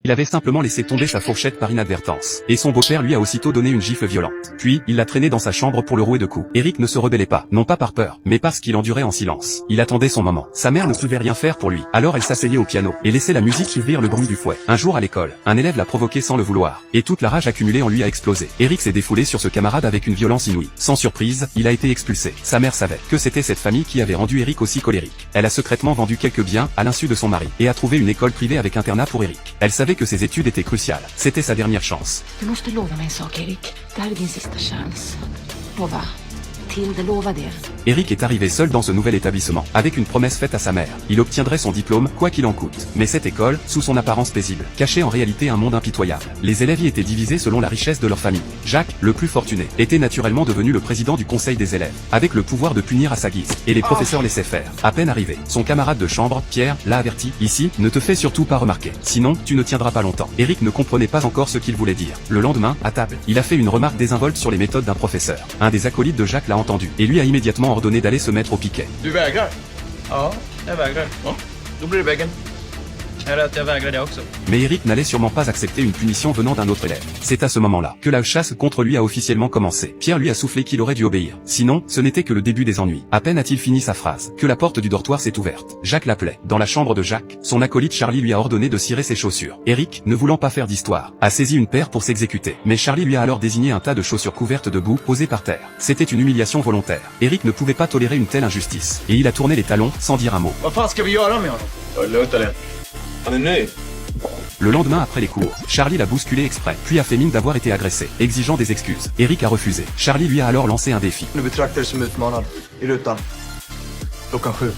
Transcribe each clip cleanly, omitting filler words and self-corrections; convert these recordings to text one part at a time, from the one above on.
Il avait simplement laissé tomber sa fourchette par inadvertance. Et son beau-père lui a aussitôt donné une gifle violente. Puis, il l'a traîné dans sa chambre pour le rouer de coups. Eric ne se rebellait pas, non pas par peur, mais parce qu'il endurait en silence. Il attendait son moment. Sa mère ne pouvait rien faire pour lui. Alors elle s'asseyait au piano, et laissait la musique suivre le bruit du fouet. Un jour à l'école, un élève l'a provoqué sans le vouloir. Et toute la rage accumulée en lui a explosé. Eric s'est défoulé sur ce camarade avec une violence inouïe. Sans surprise, il a été expulsé. Sa mère savait que c'était cette famille qui avait rendu Eric aussi colérique. Elle a secrètement vendu quelques biens, à l'insu de son mari, et a trouvé une école privée avec internat pour Eric. Elle savait que ses études étaient cruciales. C'était sa dernière chance. Du måste lova mig en sak, Erik. Det här är din sista chans. Lova. Tilde, lova det. Eric est arrivé seul dans ce nouvel établissement, avec une promesse faite à sa mère. Il obtiendrait son diplôme, quoi qu'il en coûte. Mais cette école, sous son apparence paisible, cachait en réalité un monde impitoyable. Les élèves y étaient divisés selon la richesse de leur famille. Jacques, le plus fortuné, était naturellement devenu le président du conseil des élèves, avec le pouvoir de punir à sa guise. Et les professeurs laissaient faire. À peine arrivé, son camarade de chambre, Pierre, l'a averti, ici, ne te fais surtout pas remarquer. Sinon, tu ne tiendras pas longtemps. Eric ne comprenait pas encore ce qu'il voulait dire. Le lendemain, à table, il a fait une remarque désinvolte sur les méthodes d'un professeur. Un des acolytes de Jacques l'a entendu, et lui a immédiatement ordonné d'aller se mettre au piquet. Du vägrar? Ja, jag vägrar. Ja, då blir det väggen. Jag vägrar det också. Mais Eric n'allait sûrement pas accepter une punition venant d'un autre élève. C'est à ce moment-là que la chasse contre lui a officiellement commencé. Pierre lui a soufflé qu'il aurait dû obéir. Sinon, ce n'était que le début des ennuis. À peine a-t-il fini sa phrase, que la porte du dortoir s'est ouverte. Jacques l'appelait. Dans la chambre de Jacques, son acolyte Charlie lui a ordonné de cirer ses chaussures. Eric, ne voulant pas faire d'histoire, a saisi une paire pour s'exécuter. Mais Charlie lui a alors désigné un tas de chaussures couvertes de boue, posées par terre. C'était une humiliation volontaire. Eric ne pouvait pas tolérer une telle injustice. Et il a tourné les talons, sans dire un mot. Vad fan ska vi göra med honom? Ja, lugnt eller? Han är nöjd. Le lendemain après les cours, Charlie l'a bousculé exprès, puis a fait mine d'avoir été agressé, exigeant des excuses. Eric a refusé. Charlie lui a alors lancé un défi. Nu betraktar du som utmanad. I rutan. Klockan 7.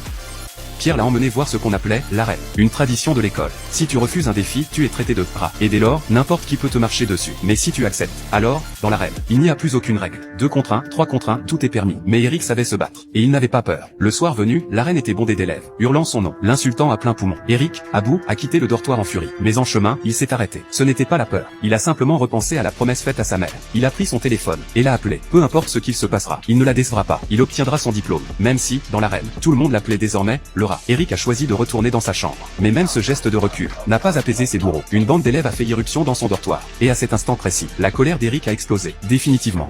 Pierre l'a emmené voir ce qu'on appelait l'arène, une tradition de l'école. Si tu refuses un défi, tu es traité de rat. Et dès lors, n'importe qui peut te marcher dessus. Mais si tu acceptes, alors, dans l'arène, il n'y a plus aucune règle. 2 contre 1, 3 contre 1, tout est permis. Mais Eric savait se battre. Et il n'avait pas peur. Le soir venu, l'arène était bondée d'élèves, hurlant son nom, l'insultant à plein poumon. Eric, à bout, a quitté le dortoir en furie. Mais en chemin, il s'est arrêté. Ce n'était pas la peur. Il a simplement repensé à la promesse faite à sa mère. Il a pris son téléphone, et l'a appelé. Peu importe ce qu'il se passera, il ne la décevra pas. Il obtiendra son diplôme. Même si, dans l'arène, tout le monde l'appelait désormais, le rat. Eric a choisi de retourner dans sa chambre. Mais même ce geste de recul n'a pas apaisé ses bourreaux. Une bande d'élèves a fait irruption dans son dortoir. Et à cet instant précis, la colère d'Eric a explosé, définitivement.